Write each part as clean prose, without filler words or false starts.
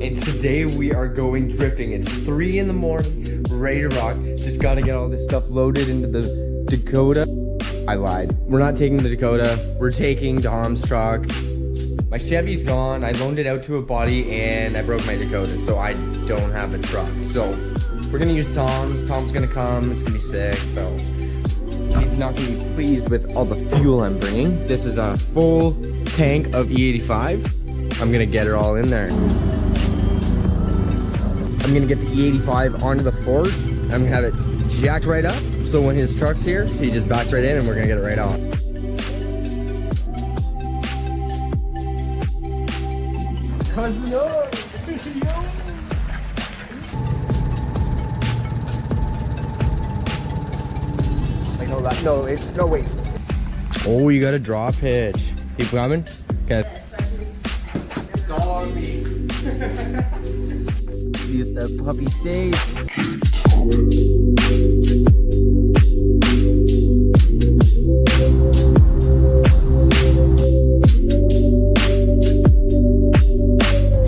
and today we are going drifting. It's 3 in the morning, we're ready to rock. Just gotta get all this stuff loaded into the Dakota. I lied, we're not taking the Dakota, we're taking Dom's truck. My Chevy's gone, I loaned it out to a buddy and I broke my Dakota, so I don't have a truck. So we're gonna use Tom's gonna come, it's gonna be sick, so. He's not gonna be pleased with all the fuel I'm bringing. This is a full tank of E85. I'm gonna get it all in there. I'm gonna get the E85 onto the force. I'm gonna have it jacked right up, so when his truck's here, he just backs right in and we're gonna get it right on. No, wait. Oh, you got a drop hitch. Keep coming. Okay. It's all on me. See if that puppy stays.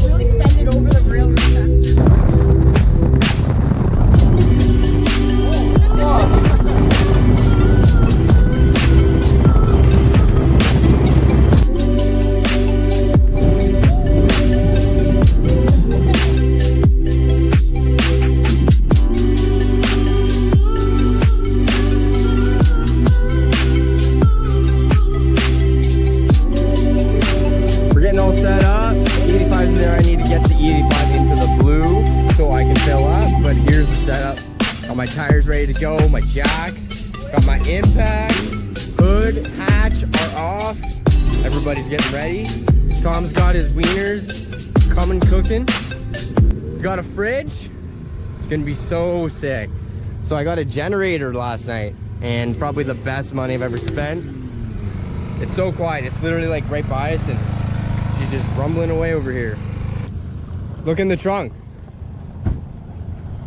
Really send it over the rail section. My tires ready to go, my jack, got my impact, hood, hatch are off. Everybody's getting ready. Tom's got his wieners coming cooking. Got a fridge. It's gonna be so sick. So I got a generator last night and probably the best money I've ever spent. It's so quiet. It's literally like right by us and she's just rumbling away over here. Look in the trunk.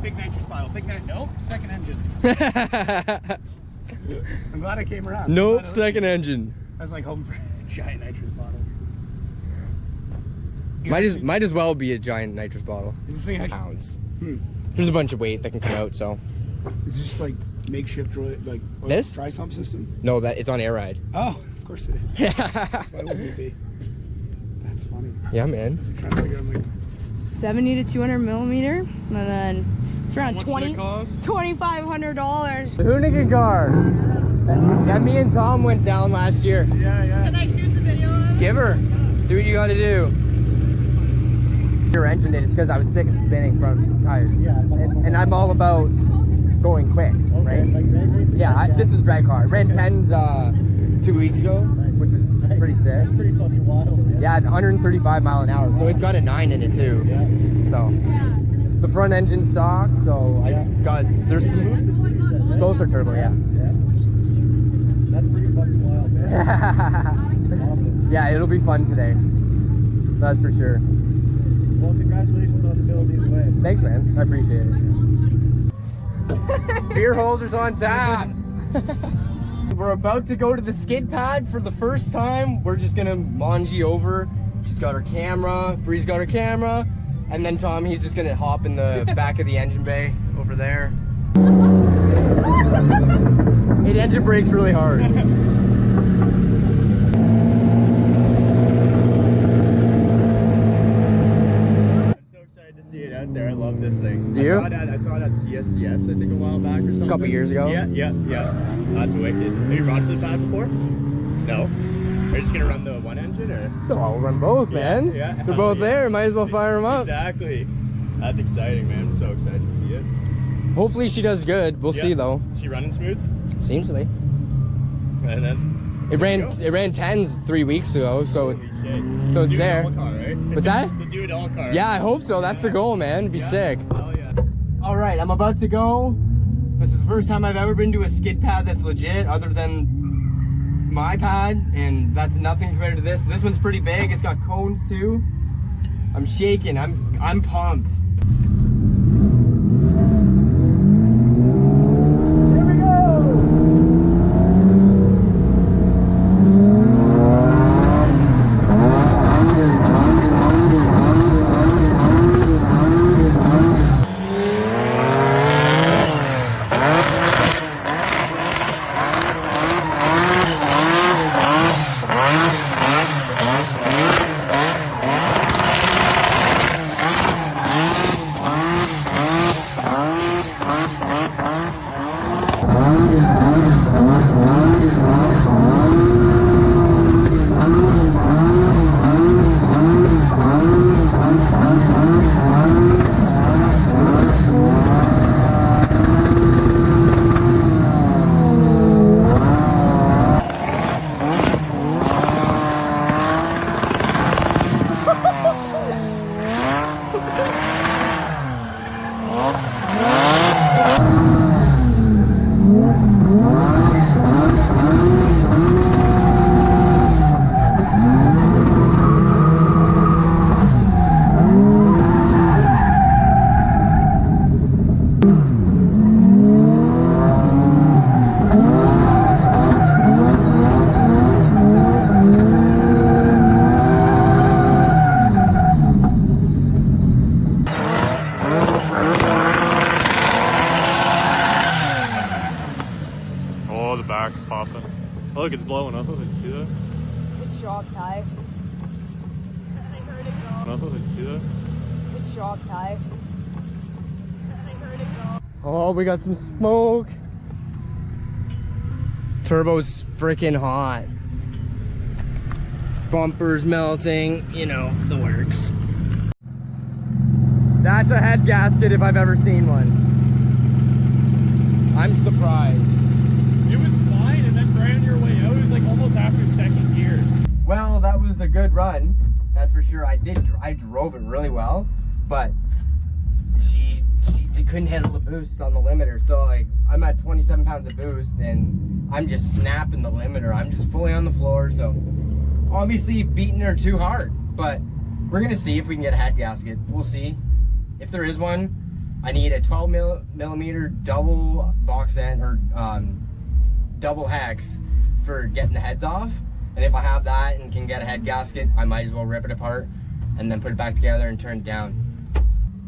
Big nitrous bottle. Big nitrous. Nope. Second engine. I'm glad I came around. Nope. Second engine. I was like hoping for a giant nitrous bottle. Might as well be a giant nitrous bottle. Is this thing actually pounds? There's a bunch of weight that can come out. So. Is this just like makeshift this dry sump system? No, that it's on air ride. Oh, of course it is. Why wouldn't it be? That's funny. Yeah, man. I'm trying to figure out like 70 to 200 millimeter, and then it's around $2,500. The Hoonigan car. Yeah, me and Tom went down last year. Yeah. Can I shoot the video of it? Give her. Do what you gotta do. Your engine did. It's because I was sick of spinning front tires. Yeah. And I'm all about going quick, right? Like yeah, this is drag car. Ran 10s 2 weeks ago, which was pretty sick. Pretty fucking wild. Yeah, 135 mile an hour. So it's got a 9 in it too. Yeah. So the front engine stock. So I got there's some both are turbo. Yeah. That's pretty fucking wild, man. Awesome. Yeah, it'll be fun today. That's for sure. Well, congratulations on the build either way. Thanks, man. I appreciate it. Beer holders on tap. We're about to go to the skid pad for the first time. We're just gonna mangy over. She's got her camera, Bree's got her camera, and then Tom, he's just gonna hop in the back of the engine bay over there. It engine brakes really hard. There, I love this thing. Do you? I saw it at CSCS, I think, a while back or something. A couple years ago. Yeah. That's wicked. Have you run to the pad before? No. Are you just gonna run the one engine or? No, I'll run both, man. Yeah. They're both there. Might as well fire them up. Exactly. That's exciting, man. I'm so excited to see it. Hopefully she does good. We'll see though. She running smooth? Seems to be. And then it ran 10s 3 weeks ago, so it's there. Car, right? What's that? The do-it-all car. Yeah, I hope so. That's the goal, man. It'd be sick. Hell yeah. All right, I'm about to go. This is the first time I've ever been to a skid pad that's legit, other than my pad, and that's nothing compared to this. This one's pretty big. It's got cones too. I'm shaking. I'm pumped. Oh, the back's popping. Oh, look, it's blowing up. Did you see that? Good shot, Ty. I heard it go. Oh, did you see that? Good shot, Ty. I heard it go. Oh, we got some smoke. Turbo's freaking hot. Bumpers melting, you know, the works. That's a head gasket if I've ever seen one. I'm surprised. It was fine, and then right on your way out, it was like almost after second gear. Well, that was a good run. That's for sure. I drove it really well, but she couldn't handle the boost on the limiter. So like, I'm at 27 pounds of boost and I'm just snapping the limiter. I'm just fully on the floor. So obviously beating her too hard, but we're gonna see if we can get a head gasket. We'll see. If there is one, I need a 12 millimeter double box end or double hex for getting the heads off. And if I have that and can get a head gasket, I might as well rip it apart and then put it back together and turn it down.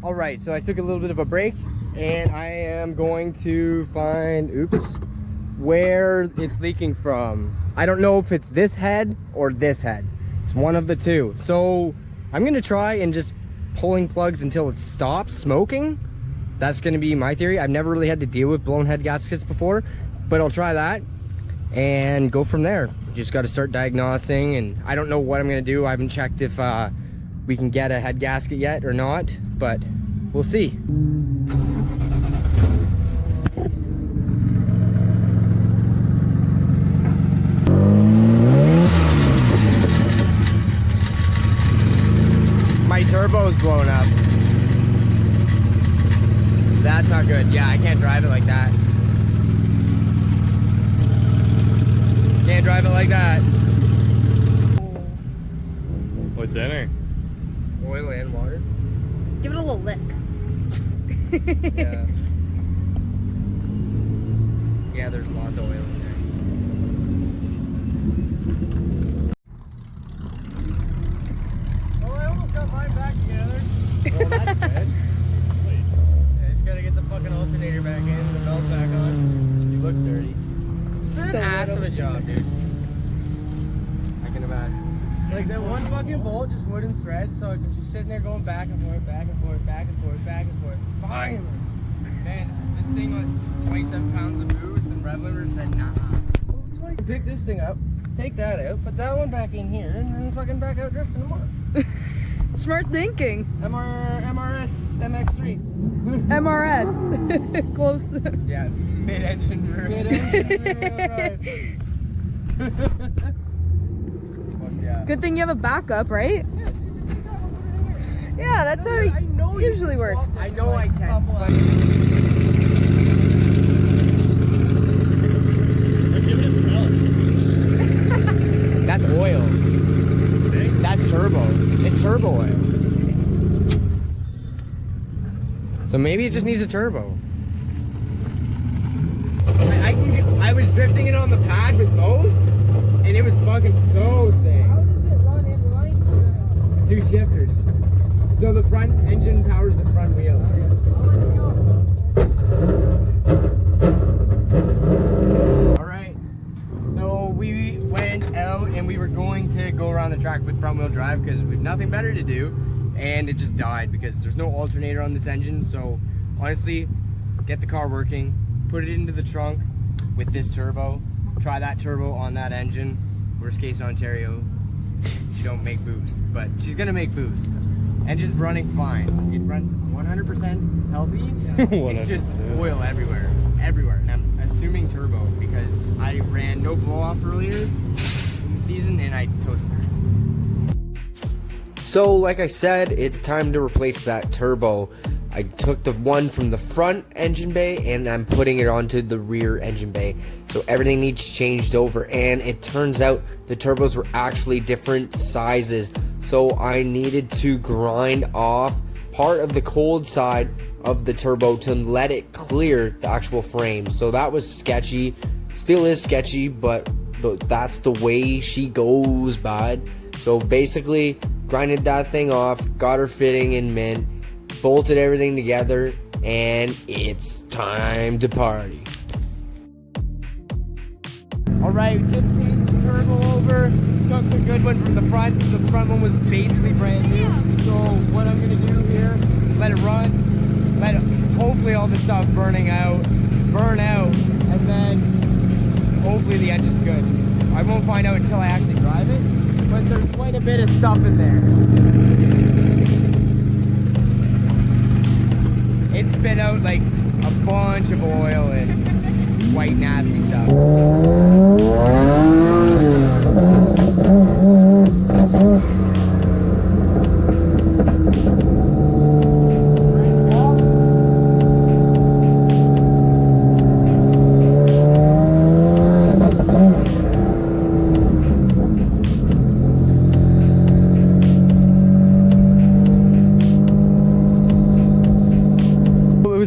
All right, so I took a little bit of a break and I am going to find, where it's leaking from. I don't know if it's this head or this head. It's one of the two. So I'm gonna try and just pulling plugs until it stops smoking. That's gonna be my theory. I've never really had to deal with blown head gaskets before, but I'll try that and go from there. Just gotta start diagnosing, and I don't know what I'm gonna do. I haven't checked if we can get a head gasket yet or not, but we'll see. My turbo's blown up. That's not good. Yeah, I can't drive it like that. Can't drive it like that. What's in her? Oil and water. Give it a little lick. Yeah. Yeah, there's lots of oil in there. Oh, I almost got mine back together. Oh, that's good. I just gotta get the fucking alternator back in, the belt back on. You look dirty. It's been an ass of a job, dude. I can imagine. Like that one fucking bolt, just wooden thread, so I'm just sitting there going back and forth, back and forth, back and forth, back and forth. Finally! Man, this thing with 27 pounds of boost and rev limiter said nah. Well, pick this thing up, take that out, put that one back in here, and then fucking back out drifting tomorrow. Smart thinking. MRS MX3. MRS. Close. Yeah, mid-engine rear. Yeah. Good thing you have a backup, right? Yeah, that's how it usually works. I know I can. Give it a smell. That's oil. That's turbo. It's turbo oil. So maybe it just needs a turbo. I was drifting it on the pad with both, and it was fucking so sick. How does it run in line? Two shifters. So the front engine powers the front wheel. Alright, so we went out and we were going to go around the track with front wheel drive because we have nothing better to do, and it just died because there's no alternator on this engine. So honestly, get the car working, put it into the trunk with this turbo, try that turbo on that engine. Worst case in Ontario, she don't make boost, but she's gonna make boost. And just running fine. It runs 100% healthy. It's just oil everywhere, and I'm assuming turbo because I ran no blow off earlier in the season and I toasted her. So like I said, it's time to replace that turbo. I took the one from the front engine bay and I'm putting it onto the rear engine bay. So everything needs changed over, and it turns out the turbos were actually different sizes. So I needed to grind off part of the cold side of the turbo to let it clear the actual frame. So that was sketchy, still is sketchy, but that's the way she goes, bud. So basically grinded that thing off, got her fitting in mint, bolted everything together, and it's time to party. All right, just changed the turbo over. Took the good one from the front. The front one was basically brand new. So what I'm gonna do here, let it run, hopefully all this stuff burn out, and then hopefully the engine's good. I won't find out until I actually drive it, but there's quite a bit of stuff in there. It spit out like a bunch of oil and white nasty stuff.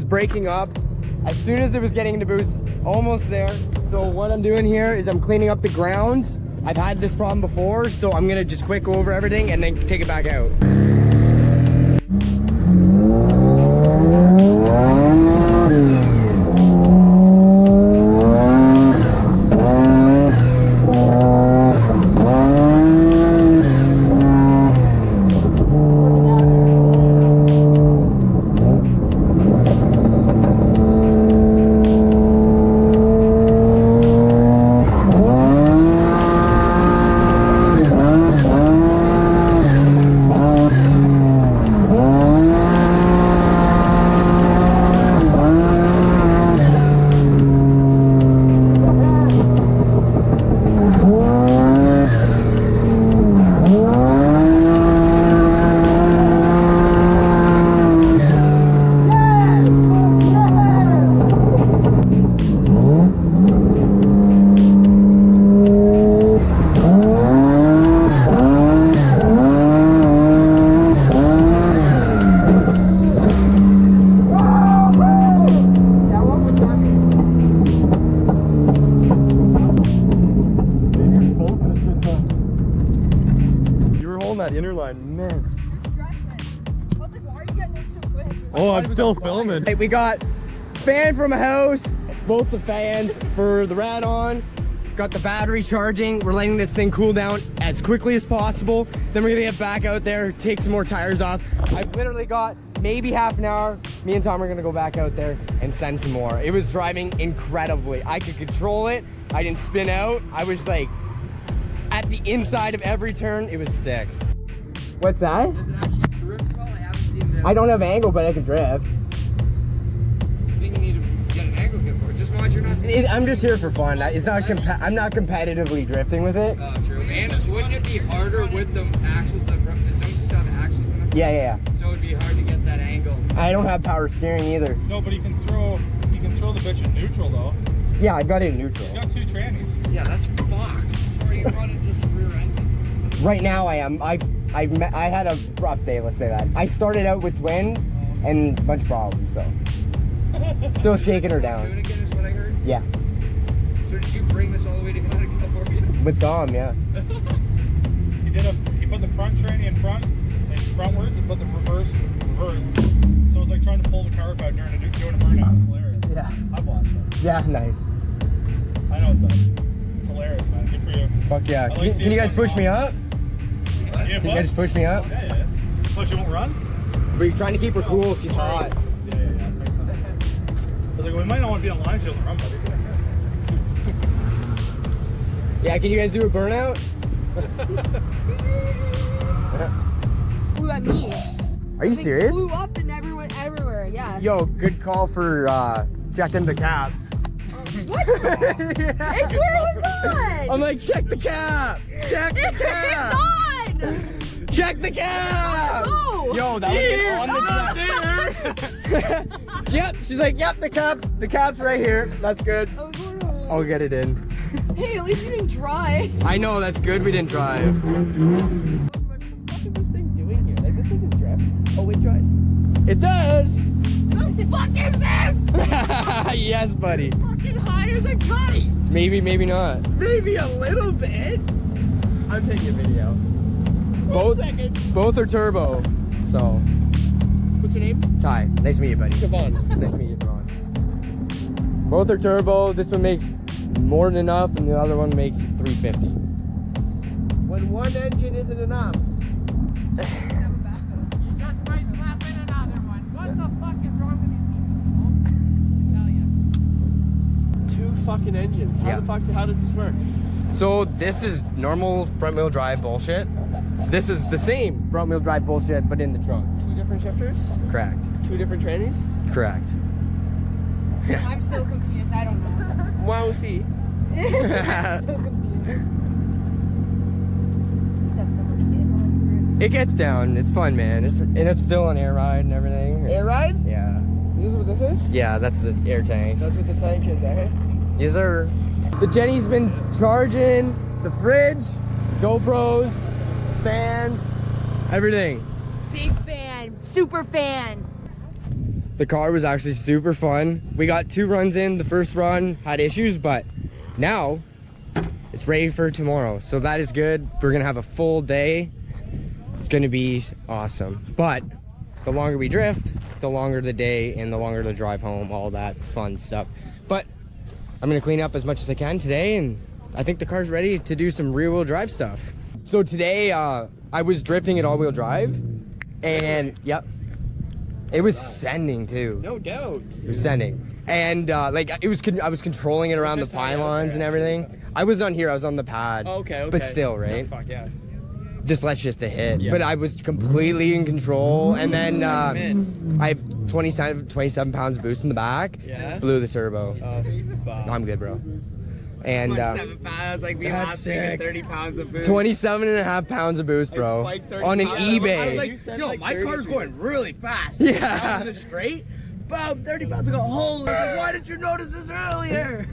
Breaking up as soon as it was getting into boost, almost there. So what I'm doing here is I'm cleaning up the grounds. I've had this problem before, so I'm gonna just quick go over everything and then take it back out. Oh, I'm still filming. Hey, we got fan from a house, both the fans for the rad on. Got the battery charging. We're letting this thing cool down as quickly as possible. Then we're gonna get back out there, take some more tires off. I've literally got maybe half an hour. Me and Tom are gonna go back out there and send some more. It was driving incredibly. I could control it. I didn't spin out. I was like at the inside of every turn. It was sick. What's that? Does it actually drift well? I haven't seen the... I don't have angle, but I can drift. I think you need to get an angle kit for it. Just watch you're not... I'm just here for fun. It's not. I'm not competitively drifting with it. True. And wouldn't it be harder with the axles that front? Because don't you still have axles in the front? Yeah. So it'd be hard to get that angle. I don't have power steering either. No, but you can throw the bitch in neutral though. Yeah, I got it in neutral. He's got two trannies. Yeah, that's fucked. Or you run it just rear engine. Right now I am. I had a rough day, let's say that. I started out with twin and a bunch of problems, so. Still shaking her down. Doing it again is what I heard? Yeah. So did you bring this all the way to California? With Dom, yeah. He put the front tranny in front and frontwards and put the reverse in reverse. So it's like trying to pull the car out during doing a burnout. It's hilarious. Yeah. I've watched it. Yeah, nice. I know it's hilarious, man. Good for you. Fuck yeah. Like Can you guys push me up? Yeah, Can you guys push me up? Yeah. Plus, you won't run? We're trying to keep her cool. She's hot. Yeah. Makes sense. I was like, we might not want to be on line. She doesn't run, buddy. Yeah, can you guys do a burnout? Blew at me. Are you serious? Blew up and everywhere, yeah. Yo, good call for checking the cap. What? It's where it was on! I'm like, check the cap! Check the cap! It's on! Check the cap! No! Yo, that was on the cap. Yep, she's like, yep, the cap's right here. That's good. I was wondering. I'll get it in. Hey, at least you didn't drive. I know, that's good we didn't drive. What the fuck is this thing doing here? Like, this doesn't drift. Oh, it drives. It does! What the fuck is this? Yes, buddy. Fucking high as a kite. Maybe, maybe not. Maybe a little bit. I'm taking a video. Both are turbo, so. What's your name? Ty. Nice to meet you, buddy. Javon. Nice to meet you, Javon. Both are turbo. This one makes more than enough, and the other one makes 350. When one engine isn't enough. You just might slap in another one. What the fuck is wrong with these people? I'll tell ya. 2 fucking engines. How does this work? So this is normal front wheel drive bullshit. This is the same front wheel drive bullshit, but in the trunk. 2 different shifters? Correct. 2 different trannies? Correct. I'm still confused. I don't know. Wow, see. Still confused. Step number skin. It gets down. It's fun, man. And it's still on air ride and everything. Air ride? Yeah. This is what this is? Yeah, that's the air tank. That's what the tank is, eh? Yes, sir. The Jenny's been charging the fridge, GoPros, fans, everything. Big fan. Super fan. The car was actually super fun. We got 2 runs in. The first run had issues, but now it's ready for tomorrow. So that is good. We're gonna have a full day. It's gonna be awesome. But the longer we drift, the longer the day and the longer the drive home, all that fun stuff. But I'm gonna clean up as much as I can today, and I think the car's ready to do some rear wheel drive stuff. So today, I was drifting at all-wheel drive, and yep, it was sending too. No doubt. It was sending, and like I was controlling it around the pylons and everything. I was on here, I was on the pad. Okay. But still, right? Fuck yeah. Just let shit to hit. Yeah. But I was completely in control, and then I have 27 pounds of boost in the back. Yeah. Blew the turbo. Oh, fuck. I'm good, bro. And 27 pounds, like we That's lost sick. 30 pounds of boost. 27.5 pounds of boost, bro. spiked 30 On an pounds. I was eBay. like, yo, my car's going really fast. Yeah. I was straight. Boom, 30 pounds ago. Holy, like, why didn't you notice this earlier?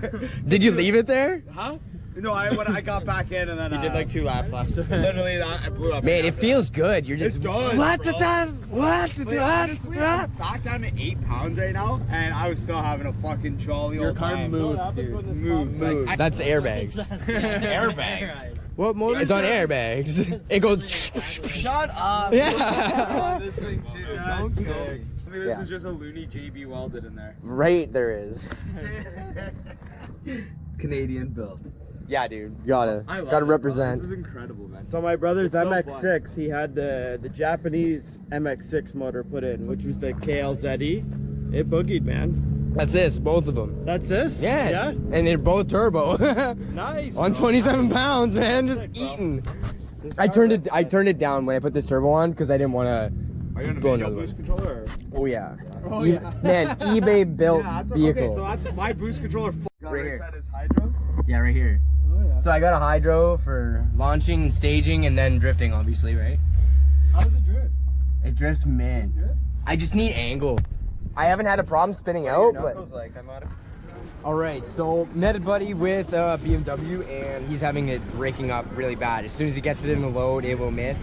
Did you leave it there? Huh? No, I got back in and then You did like 2 laps last time. Literally, I blew up. Man, it feels good. You're just It does, what bro. the time? What the Wait, honestly, I'm back down to 8 pounds right now, and I was still having a fucking jolly old time. Moves. Like, That's airbags. Airbags. what motor? It's on airbags. It goes. Shut up. Yeah. This thing too. That's sick. I mean, this Yeah. is just a loony JB welded in there. Right, there is. Canadian built. Yeah, dude. Gotta I love gotta it, represent. This is incredible, man. So my brother's It's so MX6, he had the Japanese MX6 motor put in, which was the KLZE. It boogied, man. That's this, both of them. That's this? Yes. Yeah? And they're both turbo. Nice. On 27 pounds, man, just eating. I turned it down when I put this turbo on because I didn't want to. Are you on a Go manual another boost controller? Or? Oh yeah. Oh, yeah. Man, eBay built Yeah, that's vehicle. Okay, so that's my boost controller. Got Right here. inside his hydro. Yeah, right here. Oh yeah. So I got a hydro for launching and staging and then drifting, obviously, right? How does it drift? It drifts, man. Good. I just need angle. I haven't had a problem spinning out, but. Like I'm out of. All right, so met a buddy with a BMW, and he's having it breaking up really bad. As soon as he gets it in the load, it will miss.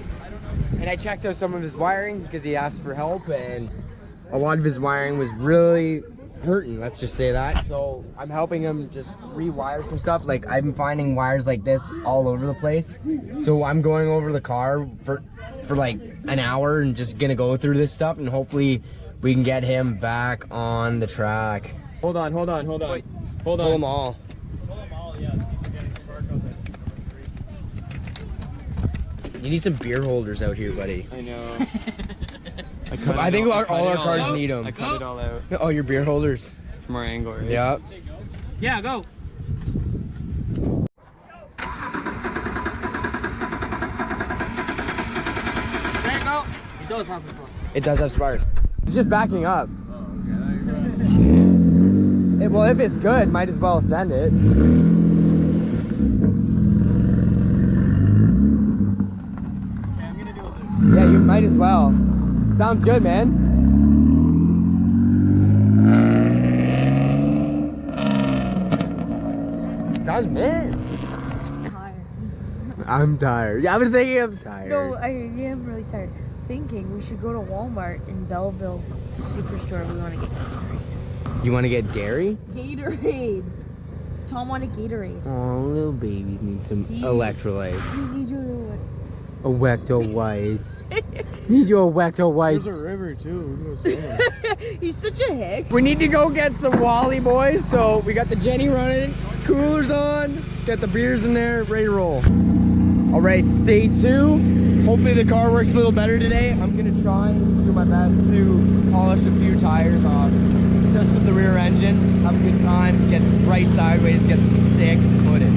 And I checked out some of his wiring because he asked for help, and a lot of his wiring was really hurting, let's just say that. So I'm helping him just rewire some stuff. Like, I'm finding wires like this all over the place. So I'm going over the car for like an hour and just gonna go through this stuff, and hopefully we can get him back on the track. Hold on. Pull them all. You need some beer holders out here, buddy. I know. I think all our cars need them. I cut it all out Oh, your beer holders. from our angle, right? Yeah. Yeah, go. There you go. It does have a It does have spark. It's just backing up. Well, if it's good, might as well send it. Yeah, you might as well. Sounds good, man. Sounds mint. I'm tired. Yeah, I've been thinking I'm tired. No, I am really tired. Thinking we should go to Walmart in Belleville. It's a superstore. We want to get Gatorade. You want to get dairy? Gatorade. Tom wanted Gatorade. Oh, little babies need some electrolytes. You need your Ewecto whites. Need you Ewecto whites. There's a river too. We can go swimming. He's such a hick. We need to go get some Wally boys, so we got the Jenny running, coolers on, got the beers in there, ready to roll. All right, it's day 2. Hopefully the car works a little better today. I'm gonna try and do my best to polish a few tires off, just with the rear engine, have a good time, get right sideways, get some sick footage.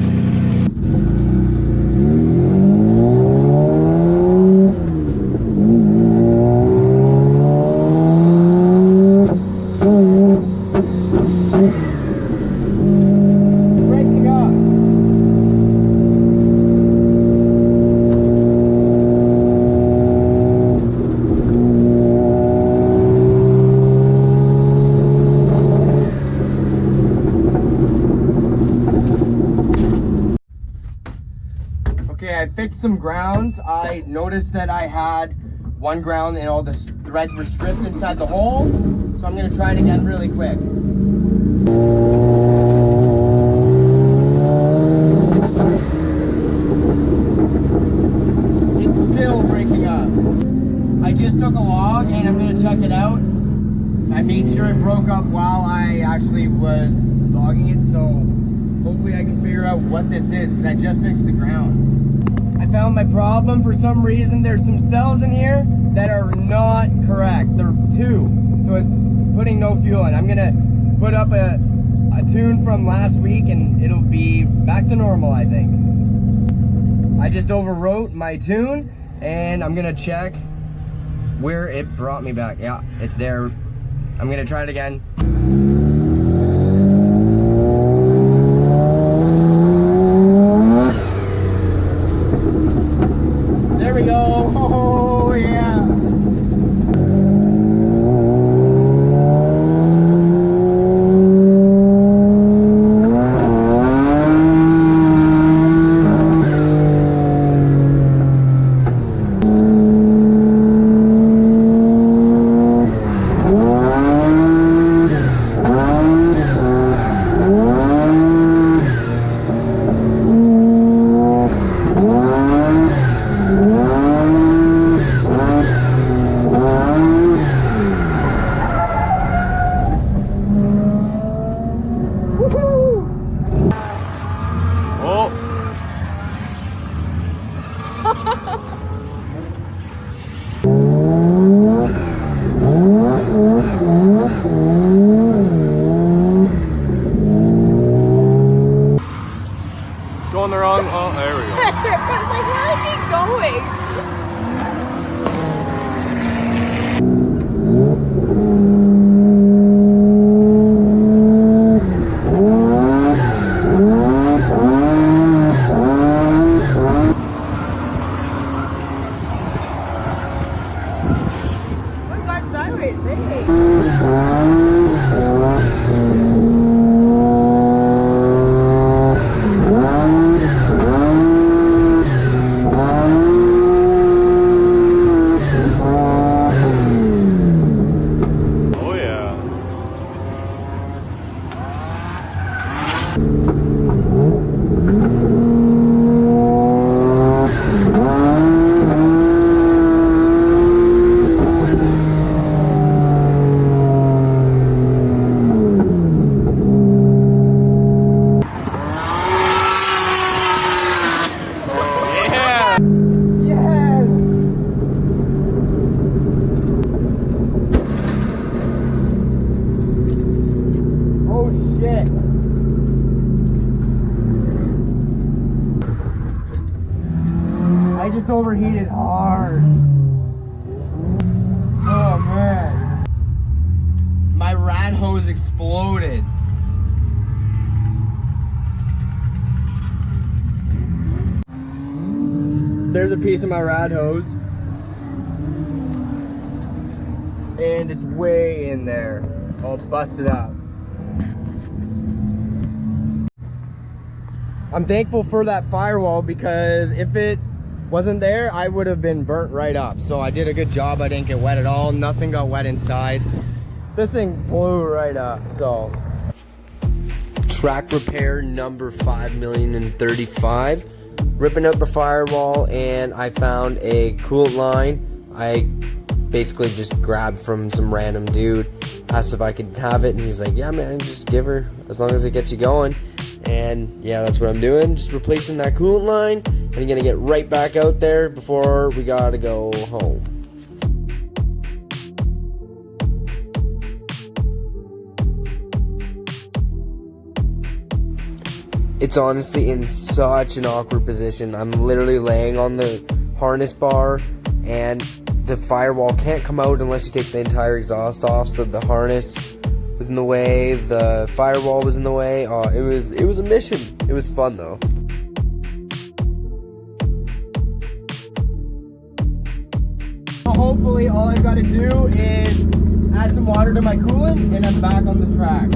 Fixed some grounds. I noticed that I had one ground and all the threads were stripped inside the hole, so I'm going to try it again really quick. It's still breaking up. I just took a log and I'm going to check it out. I made sure it broke up while I actually was logging it, so hopefully I can figure out what this is, because I just fixed the ground. I found my problem. For some reason there's some cells in here that are not correct. They're 2, so it's putting no fuel in. I'm gonna put up a tune from last week and it'll be back to normal, I think. I just overwrote my tune and I'm gonna check where it brought me back. Yeah, it's there. I'm gonna try it again. There we go. Oh, yeah. It's going the wrong. Oh, there we go. I was like, where is he going? Oh, we got sideways, Oh yeah. I just overheated hard. Oh man. My rat hose exploded. There's a piece of my rat hose. And it's way in there. All busted up. I'm thankful for that firewall, because if it wasn't there, I would have been burnt right up. So I did a good job. I didn't get wet at all. Nothing got wet inside. This thing blew right up. So track repair number 5,035. ripping out the firewall, and I found a coolant line. I basically just grabbed from some random dude, asked if I could have it, and he's like, yeah man, just give her, as long as it gets you going. And yeah, that's what I'm doing, just replacing that coolant line, and I'm gonna get right back out there before we gotta go home. It's honestly in such an awkward position. I'm literally laying on the harness bar, and the firewall can't come out unless you take the entire exhaust off. So the harness was in the way, the firewall was in the way. It was a mission. It was fun though. Hopefully all I've got to do is add some water to my coolant, and I'm back on the track.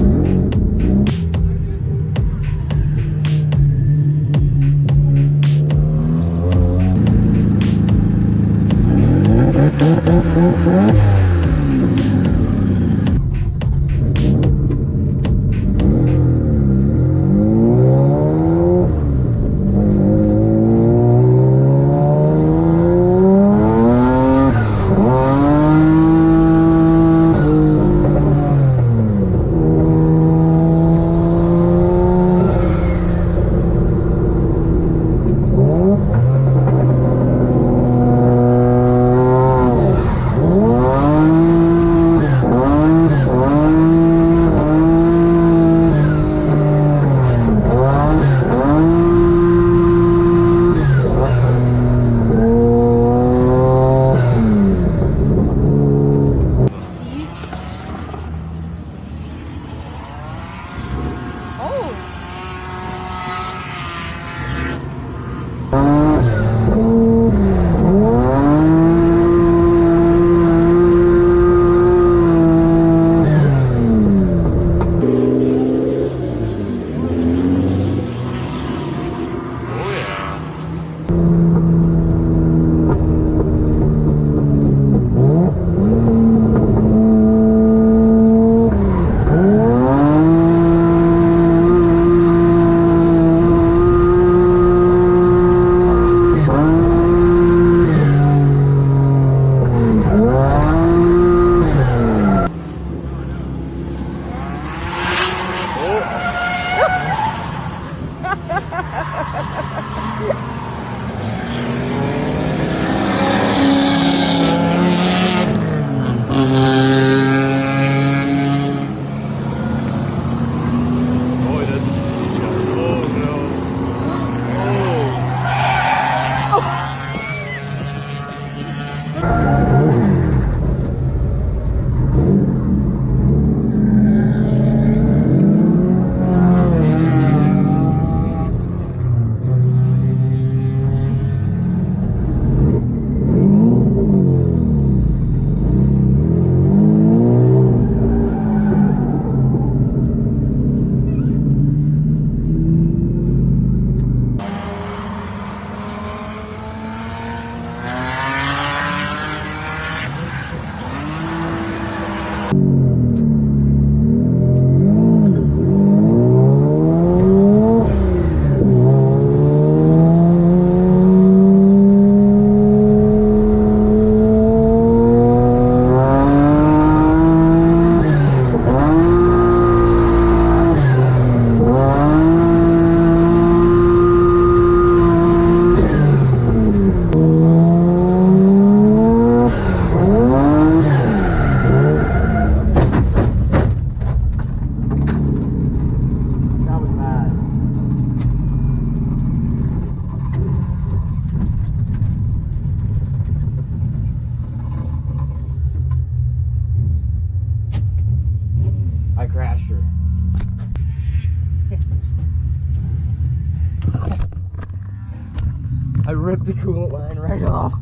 I ripped the coolant line right off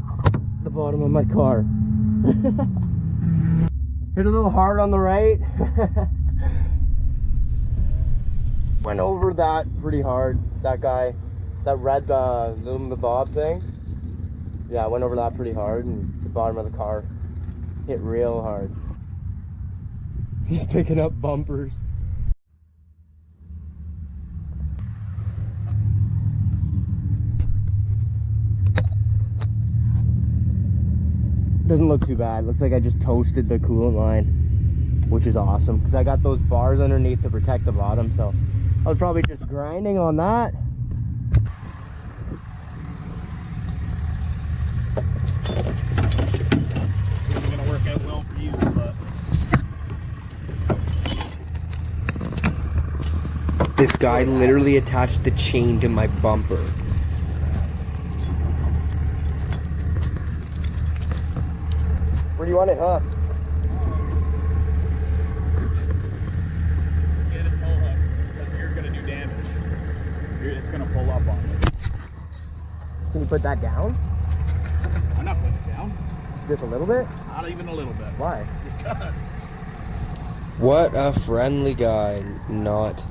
the bottom of my car. Hit a little hard on the right. Went over that pretty hard. That guy, that red little bob thing. Yeah, I went over that pretty hard, and the bottom of the car hit real hard. He's picking up bumpers. Doesn't look too bad. Looks like I just toasted the coolant line, which is awesome because I got those bars underneath to protect the bottom. So I was probably just grinding on that. It's gonna work out well for you, but This guy literally attached the chain to my bumper. Where do you want it, huh? get a tow hook because you're gonna do damage. It's gonna pull up on you. Can you put that down? I'm not putting it down. Just a little bit? Not even a little bit. Why? Because. What a friendly guy. Not.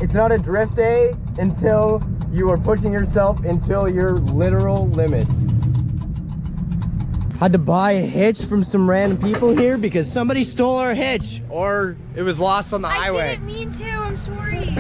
It's not a drift day until you are pushing yourself until your literal limits. Had to buy a hitch from some random people here because somebody stole our hitch or it was lost on the highway. I didn't mean to, I'm sorry.